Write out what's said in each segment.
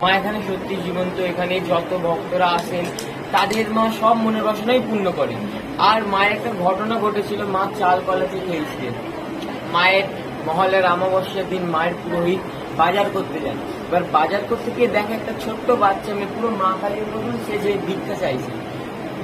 মা এখানে সত্যি জীবন্ত। এখানে যত ভক্তরা আসেন তাদের মা সব মনের বাসনাই পূর্ণ করে। আর মায়ের একটা ঘটনা ঘটেছিল, মা চাল কলাতে খেয়েছিলেন। মায়ের মহলের অমাবস্যার দিন মায়ের পুরোহিত বাজার করতে যান। এবার বাজার করতে গিয়ে দেখে একটা ছোট্ট বাচ্চা মেয়ে পুরো মা কালীর মতন, সে যে ভিক্ষা চাইছে।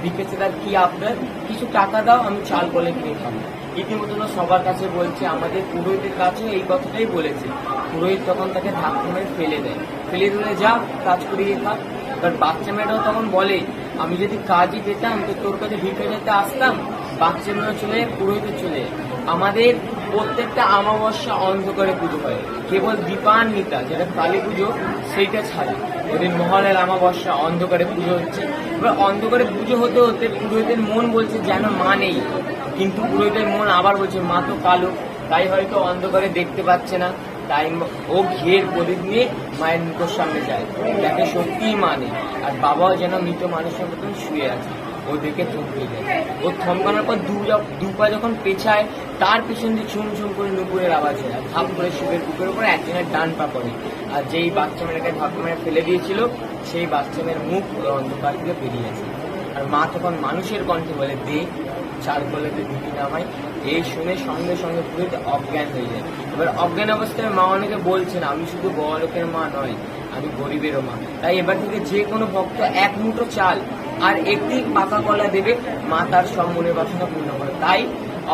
ভিক্ষা তার কি আপনার কিছু টাকা দাও, আমি চাল কলে কিনে খাবো। ইতিমধ্যে সবার কাছে বলছে, আমাদের পুরোহিতের কাছেও এই কথাটাই বলেছে। পুরোহিত তখন তাকে ধাক্কা মেরে ফেলে দেয়, ফেলে দিলে যা কাজ করিয়ে খা। এবার বাচ্চা মেয়েটাও তখন বলে, আমি যদি কাজই পেতাম তো তোর কাছে ভিক্ষা যেতে আসতাম। বাচ্চা মেয়েও চলে যায়, পুরোহিতে চলে যায়। আমাদের প্রত্যেকটা অমাবস্যা অন্ধকারে পুজো হয়, কেবল দীপান্বিতা যেটা কালী পুজো সেইটা ছাড়ে। ওদের মহলের অমাবস্যা অন্ধকারে পুজো হচ্ছে। এবার অন্ধকারে পুজো হতে হতে পুরোহিতের মন বলছে যেন মা নেই, কিন্তু পুরোহিতের মন আবার বলছে মা তো কালো, তাই হয়তো অন্ধকারে দেখতে পাচ্ছে না। তাই ও ঘিয়ের প্রদীপ নিয়ে মায়ের মুখের সামনে যায়, দেখে সত্যিই মা নেই। আর বাবাও যেন মৃত মানুষের মতন শুয়ে আছে। ও দেখে থমকে যায়। ও থমকানোর পর দু পা যখন পেছায়, তার পিছন দিয়ে ছুম ছুম করে নুপুরের আওয়াজ হয়। ধাপ করে শিবের বুকের উপরে একজনের ডান পা পড়ে। আর যেই বাচ্চা মেয়েটাকে ধাক্কা মেরে ফেলে দিয়েছিল, সেই বাচ্চা মেয়ের মুখ অন্ধকার থেকে বেরিয়ে আছে। আর মা তখন মানুষের কণ্ঠে বলে, দে চার কলেতে দিদি নামায়। এই শুনে সঙ্গে সঙ্গে পুরোহিত অজ্ঞান হয়ে যায়। এবার অজ্ঞান অবস্থায় মা অনেকে বলছেন, আমি শুধু বড় লোকের মা নয়, আমি গরিবেরও মা। তাই এবার থেকে যে কোনো ভক্ত এক মুঠো চাল আর একটি পাকা কলা দেবে, মা তার সব মনের বাসনা পূর্ণ করে। তাই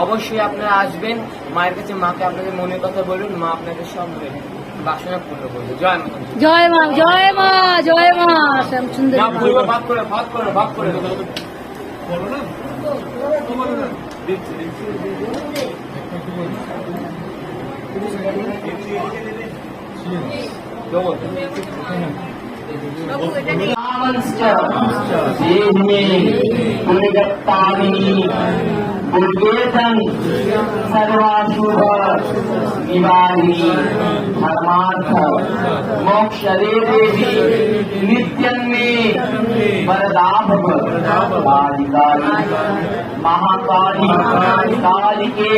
অবশ্যই আপনারা আসবেন মায়ের কাছে, মাকে আপনাদের মনের কথা বলুন, মা আপনাদের সব মনের বাসনা পূর্ণ করবে। জয় মা, জয় মা, জয় মা, জয় মা। শ্যামসুন্দর ভাগ করে ভাগ করে ভাগ করে বলো না। सर्वाशुभ निवारिणी धर्मार्थ मोक्षदे देवी नित्यन्मे वरदा भव कालिकाली महाकाली कालिके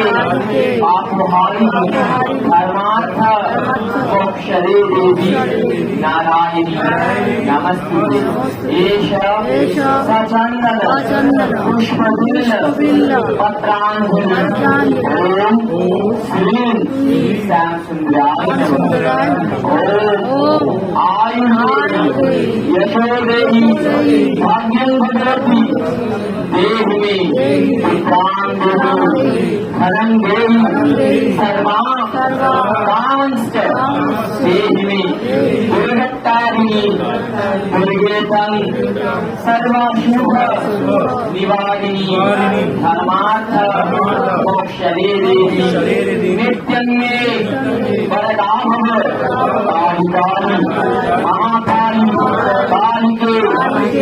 पापहारिणी धर्मार्थ मोक्षदे देवी नारायणी नमस्ते। एष सचन्दन पुष्पबिल्ल पत्राञ्जलि ओम श्रीं श्यामसुन्दराय नमः। ओम आयुर्देवी यशोदेवी भाग्यं भगवती देहि मे पुत्रान् देहि धनं देहि सर्वांश्च देहि मे दुर्गतारिणि दुर्गेतं सर्वशुभ निवारिणि धर्मार्थ मोक्षदे देवी नित्यं मे वरदा भव कालिकाली महाकाली कालिके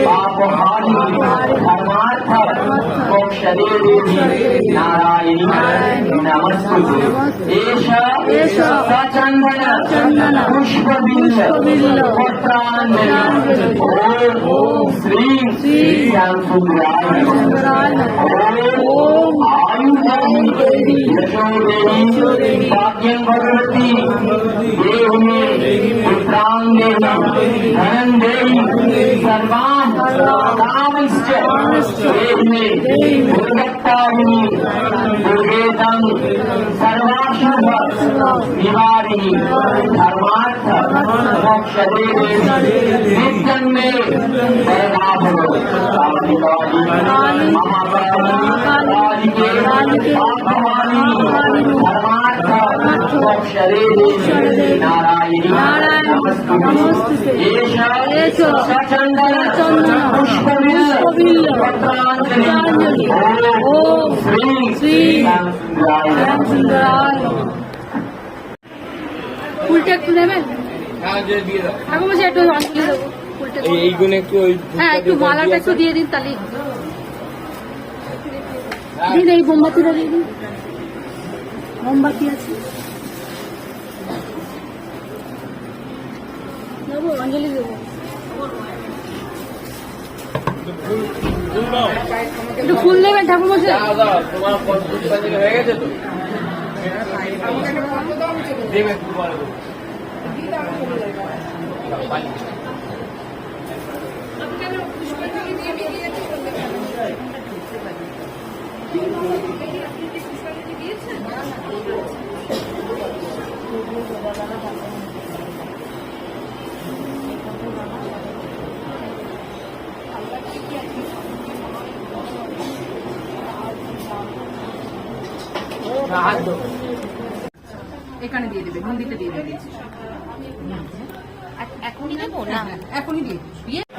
पापहारिणि धर्मार्थ मोक्षदे देवी नारायणी नमस्ते। एष सचन्दन पुष्पबिल्ल पत्राञ्जलि ओम श्रीं श्यामसुन्दराय नमः। ओम आयुर्देवी यशोदेवी भाग्यं भगवती देहि मे पुत्रान् देहि धनं देहि सर्वांश्च देहि मे दुर्गतारिणि दुर्गेतं सर्वाशुभ निवारिणि धर्मार्थ मोक्षदे देवी नित्यं मे वरदा भव कालिकाली महाकाली कालिके पापहारिणि धर्मार्थ मोक्षदे देवी नारायणी नमस्ते। एष सचन्दन पुष्पबिल्ल पत्राञ्जलि ओम श्रीं श्यामसुन्दराय नमः। ফুলটা একটু নেবেন? হ্যাঁ, দিয়ে দাও। এখন বসে একটু অঞ্জলি দেবো। ফুলটা এইগুলো একটু ওই হ্যাঁ, একটু মালাটা একটু দিয়ে দিন, তাহলে দিন। এই মোমবাতিটা দিয়ে দিন, মোমবাতি আছে দেবো, অঞ্জলি দেবো। একটু ফুল নেবেন ঠাকুর মশাই? তোমার হয়ে গেছে তো? দেবে হাত ধো। এখানে দিয়ে দেবে, মন্দিরটা দিয়ে দেবে। এখনই দেবো না? এখনই দিয়ে দেবে।